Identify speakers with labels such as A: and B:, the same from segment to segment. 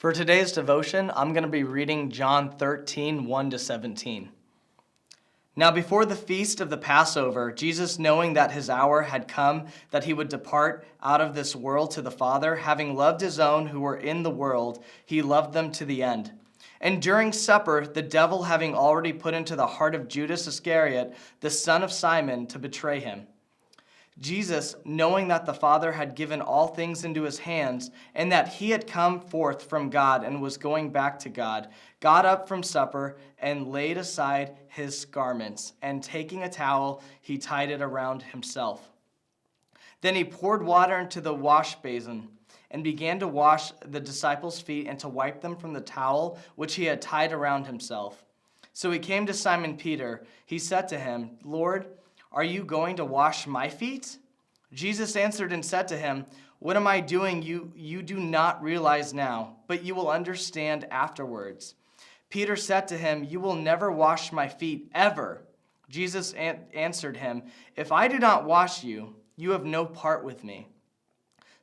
A: For today's devotion, I'm going to be reading John 13, 1-17. Now before the feast of the Passover, Jesus, knowing that his hour had come, that he would depart out of this world to the Father, having loved his own who were in the world, he loved them to the end. And during supper, the devil having already put into the heart of Judas Iscariot, the son of Simon, to betray him. Jesus, knowing that the Father had given all things into his hands, and that he had come forth from God and was going back to God, got up from supper and laid aside his garments, and taking a towel, he tied it around himself. Then he poured water into the wash basin and began to wash the disciples' feet and to wipe them from the towel which he had tied around himself. So he came to Simon Peter. He said to him, "Lord, are you going to wash my feet?" Jesus answered and said to him, "What am I doing you do not realize now, but you will understand afterwards." Peter said to him, "You will never wash my feet, ever." Jesus answered him, "If I do not wash you, you have no part with me."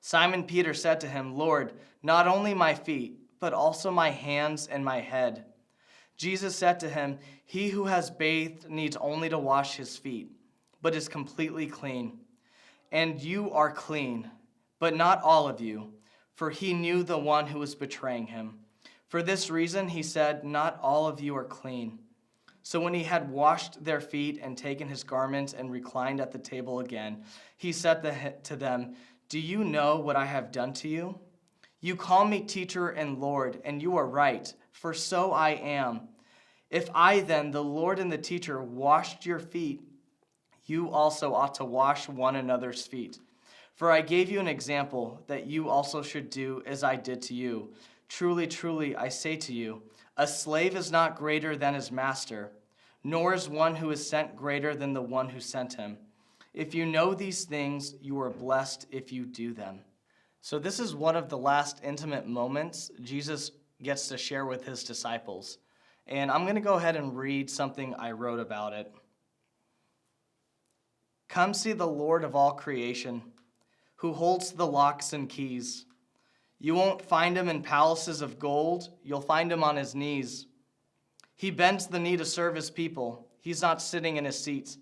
A: Simon Peter said to him, "Lord, not only my feet, but also my hands and my head." Jesus said to him, "He who has bathed needs only to wash his feet, but is completely clean. And you are clean, but not all of you." For he knew the one who was betraying him. For this reason he said, "Not all of you are clean." So when he had washed their feet and taken his garments and reclined at the table again, he said to them, "Do you know what I have done to you? You call me teacher and Lord, and you are right, for so I am. If I then, the Lord and the teacher, washed your feet, you also ought to wash one another's feet. For I gave you an example that you also should do as I did to you. Truly, truly, I say to you, a slave is not greater than his master, nor is one who is sent greater than the one who sent him. If you know these things, you are blessed if you do them." So this is one of the last intimate moments Jesus gets to share with his disciples. And I'm going to go ahead and read something I wrote about it. "Come see the Lord of all creation, who holds the locks and keys. You won't find him in palaces of gold, you'll find him on his knees. He bends the knee to serve his people, he's not sitting in his seat.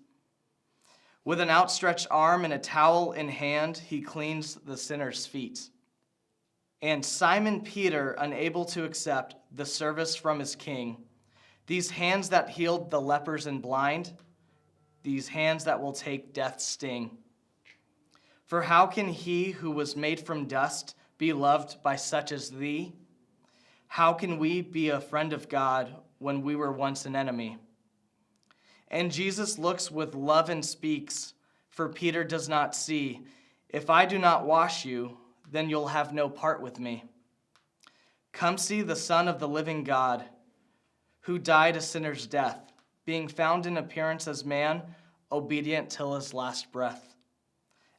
A: With an outstretched arm and a towel in hand, he cleans the sinner's feet." And Simon Peter, unable to accept the service from his king, these hands that healed the lepers and blind, these hands that will take death's sting. For how can he who was made from dust be loved by such as thee? How can we be a friend of God when we were once an enemy? And Jesus looks with love and speaks, for Peter does not see. "If I do not wash you, then you'll have no part with me. Come see the Son of the living God, who died a sinner's death, being found in appearance as man, obedient till his last breath.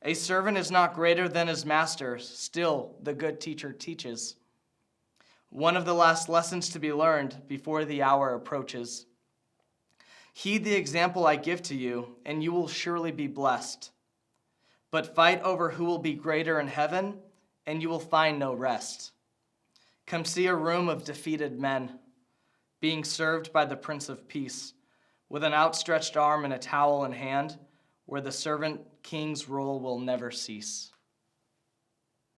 A: A servant is not greater than his master, still the good teacher teaches. One of the last lessons to be learned before the hour approaches. Heed the example I give to you, and you will surely be blessed. But fight over who will be greater in heaven, and you will find no rest. Come see a room of defeated men, being served by the Prince of Peace, with an outstretched arm and a towel in hand, where the servant king's rule will never cease."